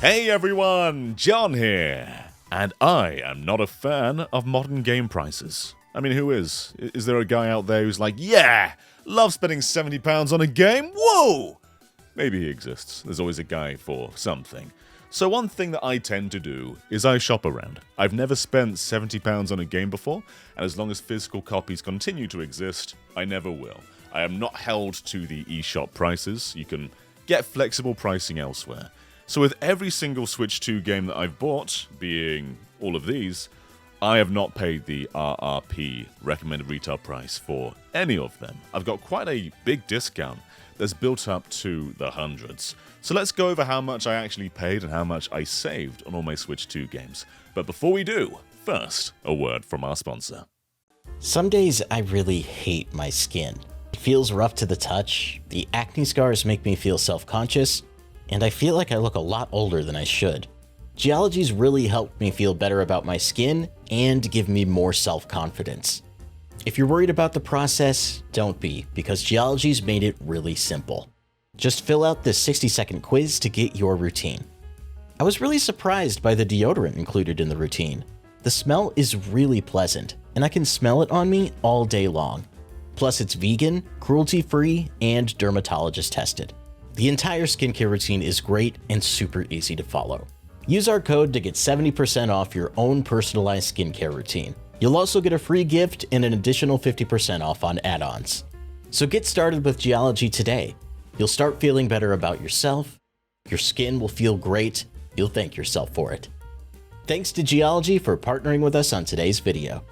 Hey everyone, John here, and I am not a fan of modern game prices. I mean, who is? Is there a guy out there who's like, yeah, love spending £70 on a game? Whoa! Maybe he exists. There's always a guy for something. So one thing that I tend to do is I shop around. I've never spent £70 on a game before, and as long as physical copies continue to exist, I never will. I am not held to the eShop prices. You can get flexible pricing elsewhere. So with every single Switch 2 game that I've bought, being all of these, I have not paid the RRP, recommended retail price, for any of them. I've got quite a big discount that's built up to the hundreds. So let's go over how much I actually paid and how much I saved on all my Switch 2 games. But before we do, first, a word from our sponsor. Some days I really hate my skin. It feels rough to the touch, the acne scars make me feel self-conscious, and I feel like I look a lot older than I should. Geology's really helped me feel better about my skin and give me more self-confidence. If you're worried about the process, don't be, because Geology's made it really simple. Just fill out this 60-second quiz to get your routine. I was really surprised by the deodorant included in the routine. The smell is really pleasant, and I can smell it on me all day long. Plus it's vegan, cruelty-free, and dermatologist tested. The entire skincare routine is great and super easy to follow. Use our code to get 70% off your own personalized skincare routine. You'll also get a free gift and an additional 50% off on add-ons. So get started with Geology today. You'll start feeling better about yourself, your skin will feel great, you'll thank yourself for it. Thanks to Geology for partnering with us on today's video.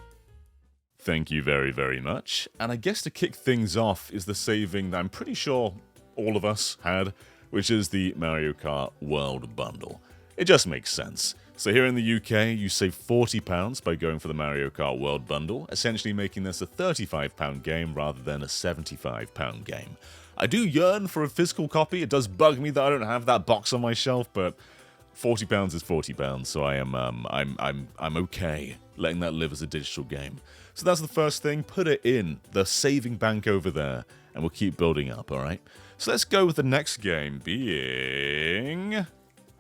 Thank you very, very much. And I guess to kick things off is the saving that I'm pretty sure all of us had, which is the Mario Kart World Bundle. It just makes sense. So here in the UK, you save £40 by going for the Mario Kart World Bundle, essentially making this a £35 game rather than a £75 game. I do yearn for a physical copy. It does bug me that I don't have that box on my shelf, but £40 is £40, so I'm okay letting that live as a digital game. So that's the first thing. Put it in the saving bank over there, and we'll keep building up, alright? So let's go with the next game being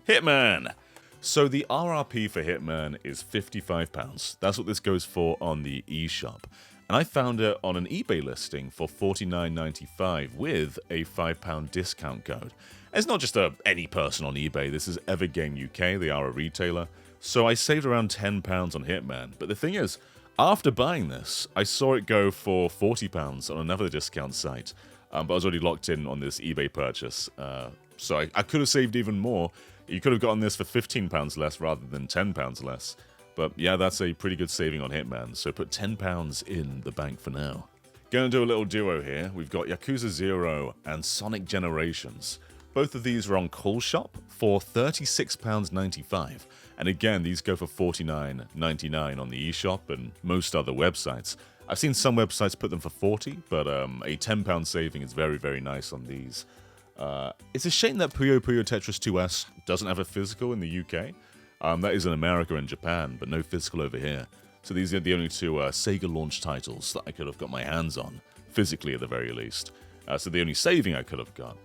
Hitman. So the RRP for Hitman is £55. That's what this goes for on the eShop. And I found it on an eBay listing for $49.95 with a £5 discount code. It's not just any person on eBay, this is Evergame UK, they are a retailer. So I saved around £10 on Hitman. But the thing is, after buying this, I saw it go for £40 on another discount site. But I was already locked in on this eBay purchase. So I could have saved even more. You could have gotten this for £15 less rather than £10 less. But yeah, that's a pretty good saving on Hitman, so put £10 in the bank for now. Gonna do a little duo here. We've got Yakuza 0 and Sonic Generations. Both of these are on Call Shop for £36.95. And again, these go for $49.99 on the eShop and most other websites. I've seen some websites put them for $40, but a £10 saving is very, very nice on these. It's a shame that Puyo Puyo Tetris 2S doesn't have a physical in the UK. That is in America and Japan, but no physical over here. So these are the only two Sega launch titles that I could have got my hands on, physically at the very least. So the only saving I could have got.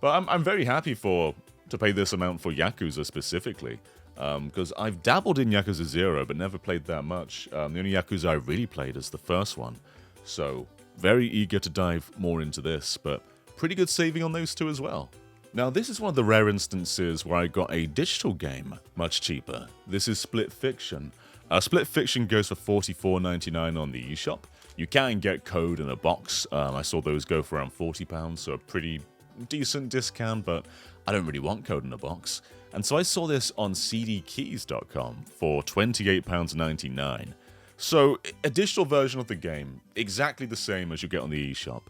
But I'm very happy to pay this amount for Yakuza specifically, because I've dabbled in Yakuza 0, but never played that much. The only Yakuza I really played is the first one. So very eager to dive more into this, but pretty good saving on those two as well. Now this is one of the rare instances where I got a digital game much cheaper. This is Split Fiction. Split Fiction goes for $44.99 on the eShop. You can get code in a box. I saw those go for around £40, so a pretty decent discount, but I don't really want code in a box. And so I saw this on cdkeys.com for £28.99. So a digital version of the game, exactly the same as you get on the eShop,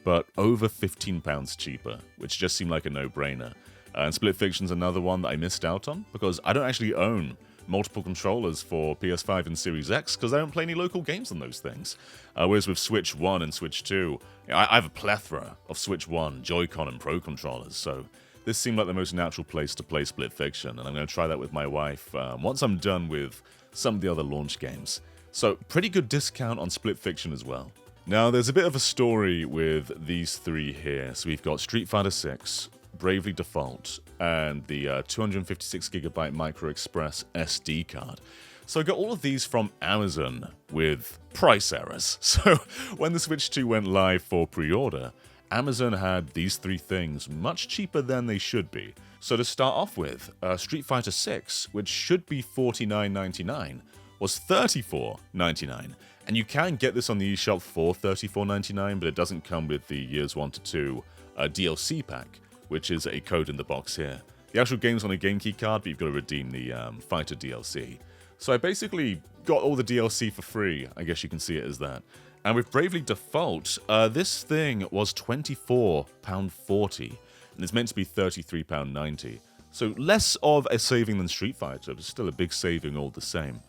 but over £15 cheaper, which just seemed like a no-brainer. And Split Fiction's another one that I missed out on, because I don't actually own multiple controllers for PS5 and Series X, because I don't play any local games on those things. Whereas with Switch 1 and Switch 2, I have a plethora of Switch 1, Joy-Con and Pro controllers, so this seemed like the most natural place to play Split Fiction, and I'm going to try that with my wife once I'm done with some of the other launch games. So pretty good discount on Split Fiction as well. Now there's a bit of a story with these three here. So we've got Street Fighter 6, Bravely Default and the 256GB Micro Express SD card. So I got all of these from Amazon with price errors. So when the Switch 2 went live for pre-order, Amazon had these three things much cheaper than they should be. So to start off with, Street Fighter 6, which should be $49.99, was $34.99. And you can get this on the eShop for $34.99, but it doesn't come with the Years 1 to 2 DLC pack, which is a code in the box here. The actual game's on a game key card, but you've got to redeem the Fighter DLC. So I basically got all the DLC for free, I guess you can see it as that. And with Bravely Default, this thing was £24.40, and it's meant to be £33.90. So less of a saving than Street Fighter, but still a big saving all the same.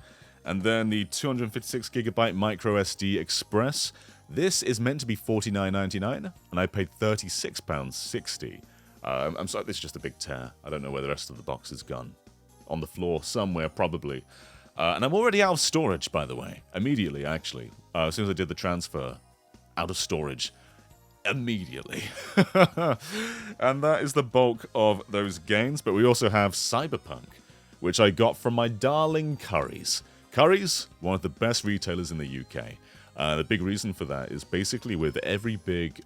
And then the 256GB Micro SD Express, this is meant to be $49.99, and I paid £36.60. I'm sorry, this is just a big tear. I don't know where the rest of the box has gone. On the floor somewhere, probably. And I'm already out of storage, by the way. Immediately, actually. As soon as I did the transfer, out of storage. Immediately. And that is the bulk of those games. But we also have Cyberpunk, which I got from my darling Currys. Currys, one of the best retailers in the UK. The big reason for that is basically with every big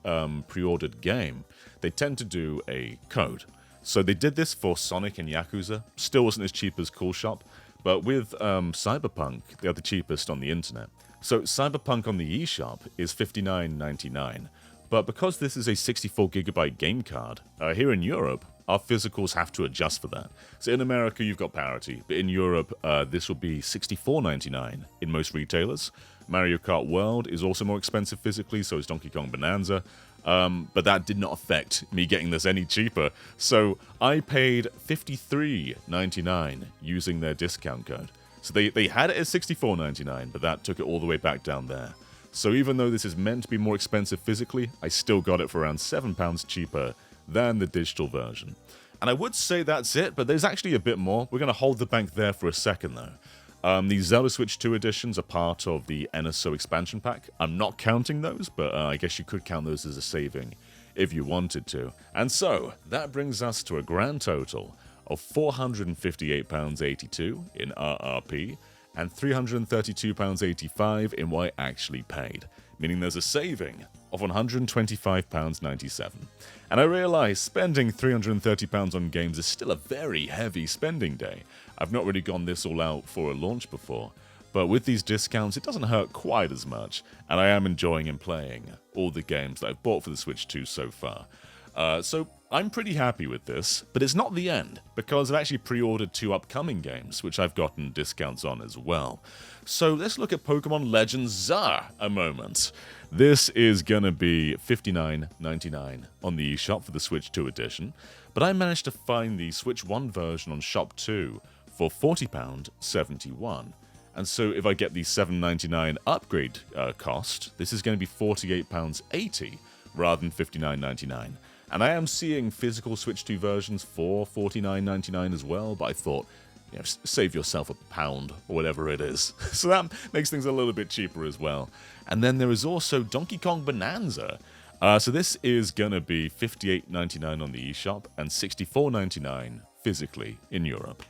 pre-ordered game, they tend to do a code. So they did this for Sonic and Yakuza. Still wasn't as cheap as Cool Shop. But with Cyberpunk, they're the cheapest on the internet. So Cyberpunk on the eShop is $59.99. But because this is a 64GB game card, here in Europe, our physicals have to adjust for that. So in America, you've got parity. But in Europe, this will be $64.99 in most retailers. Mario Kart World is also more expensive physically, so is Donkey Kong Bonanza. But that did not affect me getting this any cheaper. So I paid $53.99 using their discount code. So they had it at $64.99, but that took it all the way back down there. So even though this is meant to be more expensive physically, I still got it for around £7 cheaper than the digital version. And I would say that's it, but there's actually a bit more. We're going to hold the bank there for a second, though. The Zelda Switch 2 editions are part of the NSO expansion pack. I'm not counting those, but I guess you could count those as a saving if you wanted to. And so, that brings us to a grand total of £458.82 in RRP and £332.85 in what I actually paid, meaning there's a saving of £125.97. And I realise spending £330 on games is still a very heavy spending day. I've not really gone this all out for a launch before, but with these discounts it doesn't hurt quite as much, and I am enjoying and playing all the games that I've bought for the Switch 2 so far. So I'm pretty happy with this, but it's not the end, because I've actually pre-ordered 2 upcoming games, which I've gotten discounts on as well. So let's look at Pokemon Legends Zar a moment. This is gonna be $59.99 on the eShop for the Switch 2 edition, but I managed to find the Switch 1 version on Shop 2 for £40.71. And so if I get the $7.99 upgrade cost, this is going to be £48.80 rather than $59.99. And I am seeing physical Switch 2 versions for $49.99 as well, but I thought, save yourself £1 or whatever it is. So that makes things a little bit cheaper as well. And then there is also Donkey Kong Bonanza. So this is going to be $58.99 on the eShop and $64.99 physically in Europe.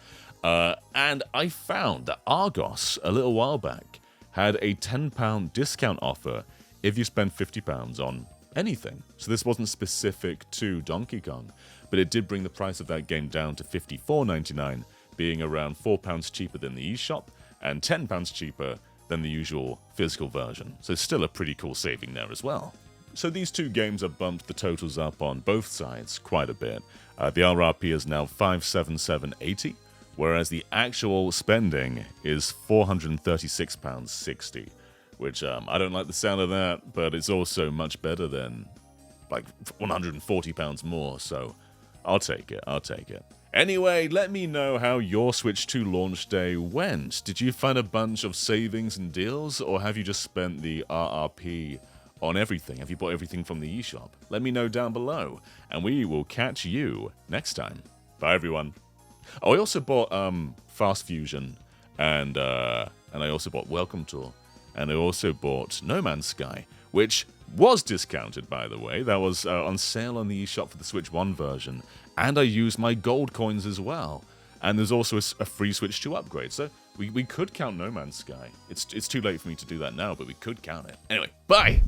And I found that Argos, a little while back, had a £10 discount offer if you spend £50 on anything. So this wasn't specific to Donkey Kong, but it did bring the price of that game down to $54.99, being around £4 cheaper than the eShop and £10 cheaper than the usual physical version. So still a pretty cool saving there as well. So these two games have bumped the totals up on both sides quite a bit. The RRP is now $577.80, whereas the actual spending is £436.60. Which I don't like the sound of that, but it's also much better than like £140 more, so I'll take it. Anyway, let me know how your Switch 2 launch day went. Did you find a bunch of savings and deals, or have you just spent the RRP on everything? Have you bought everything from the eShop? Let me know down below, and we will catch you next time. Bye, everyone. Oh, I also bought Fast Fusion, and I also bought Welcome Tour. And I also bought No Man's Sky, which was discounted, by the way. That was on sale on the eShop for the Switch 1 version, and I used my gold coins as well. And there's also a free Switch 2 upgrade, so we could count No Man's Sky. It's too late for me to do that now, but we could count it. Anyway, bye!